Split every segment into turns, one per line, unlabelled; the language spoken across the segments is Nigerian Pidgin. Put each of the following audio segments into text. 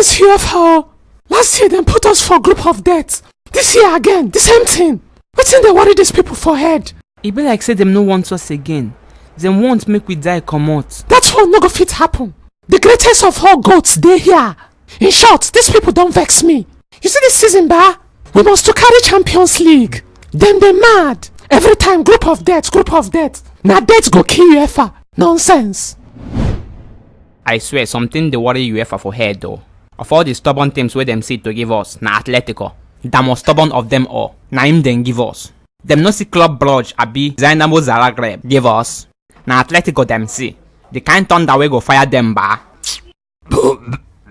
Nonsense UEFA. Last year them put us for group of death. This year again, the same thing. Wetin dey worry these people for head?
E be like say them no want us again. Them want make we die comot.
That one no go fit happen. The greatest of all goats dey here. In short, these people don't vex me. You see this season, ba? We must to carry Champions League. Them they mad. Every time group of death. Na death go kill UEFA. Nonsense.
I swear something dey worry UEFA for head though. Of all the stubborn teams wey them see to give us, na Atletico. The most stubborn of them all, na him dem give us. Them no see Club Brugge abi Dynamo Zagreb give us. Na Atletico them see. The kind thunder wey go fire them ba.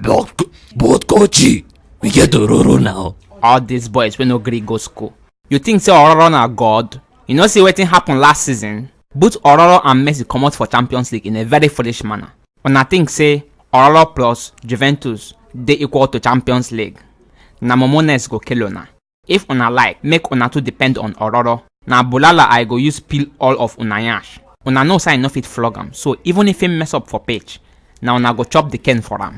But coachy, we get Ororo now.
All these boys wey no gree go school. You think say Ororo na God? You know see wetin happen last season? Both Ororo and Messi comot for Champions League in a very foolish manner. Una think say Ororo plus Juventus dey equal to Champions League? Na Momones go kill una. If una like, make una too depend on Ororo. Na Bulala I go use peel all of una yash. Una know say I no fit flog am, so even if him mess up for pitch, na una go chop the cane for am.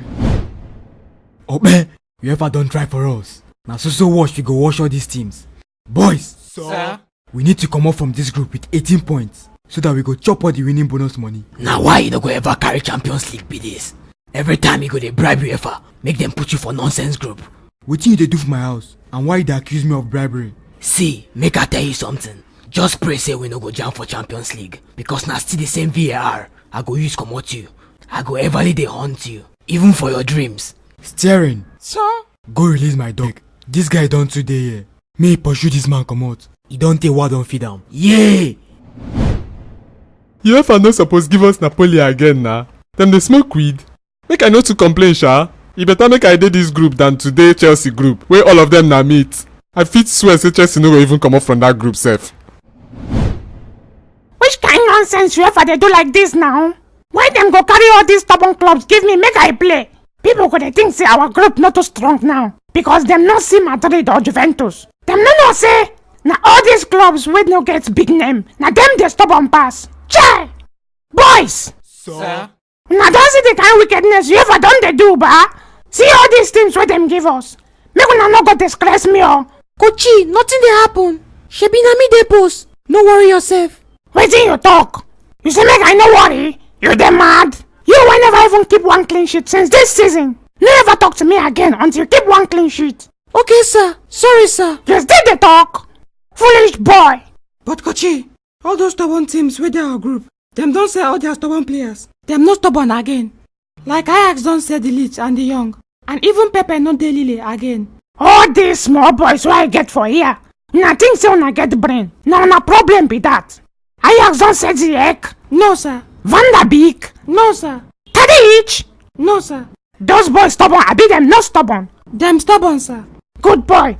Ope, you ever don't try for us? Now so wash we go wash all these teams. Boys,
Sir?
We need to come up from this group with 18 points so that we go chop all the winning bonus money.
Now why you no go ever carry Champions League be this? Every time you go dey bribe UEFA, make them put you for nonsense group.
Wetin you dey do for my house and why they accuse me of bribery?
See, make I tell you something. Just pray say we no go jam for Champions League, because na still the same VAR I go use comot you. I go everly dey hunt you, even for your dreams.
Steering,
Sir?
go release my dog. This guy don too dey here. May he pursue this man comot. He don take what don feed am.
Yay!
UEFA no suppose give us Napoli again na. Dem dey smoke weed. Make I no too complain sha. E better make I dey this group than today Chelsea group wey all of them na meat. I fit swear say Chelsea no go even comot from that group sef.
Which kind nonsense UEFA dey do like this now? Why them go carry all these stubborn clubs give me make I play? People go dey think say our group not too strong now because them no see Madrid or Juventus. Them no know say na all these clubs wey no get big name, na them dey stubborn pass. Chai! Boys!
Sir?
Una don see the kind wickedness UEFA don dey do ba? See all these teams wey them give us. Make una no go disgrace me oh.
Kochi, nothing dey happen. Shebi na me dey post. No worry yourself.
Wetin you talk? You say make I no worry? You dey mad? You will never even keep one clean sheet since this season. No ever talk to me again until you keep one clean sheet.
Okay, sir. Sorry, sir.
You still dey talk? Foolish boy.
But Kochi, all those stubborn teams wey dey our group, them don sell all their stubborn players. Them no stubborn again. Like Ajax don sell the Leeds and the Young. And even Pepe no dey Lille again.
All these small boys wey I get for here, una think say una get brain. Na una problem be that. Ajax don sell Ziyech,
No, sir.
Van der Beek,
No, sir.
Tadic.
No, sir.
Those boys stubborn, I be them not stubborn.
Them stubborn, sir.
Good boy.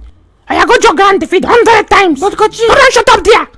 I go jog and defeat 100 times.
But Kochi...
Don't shut up there.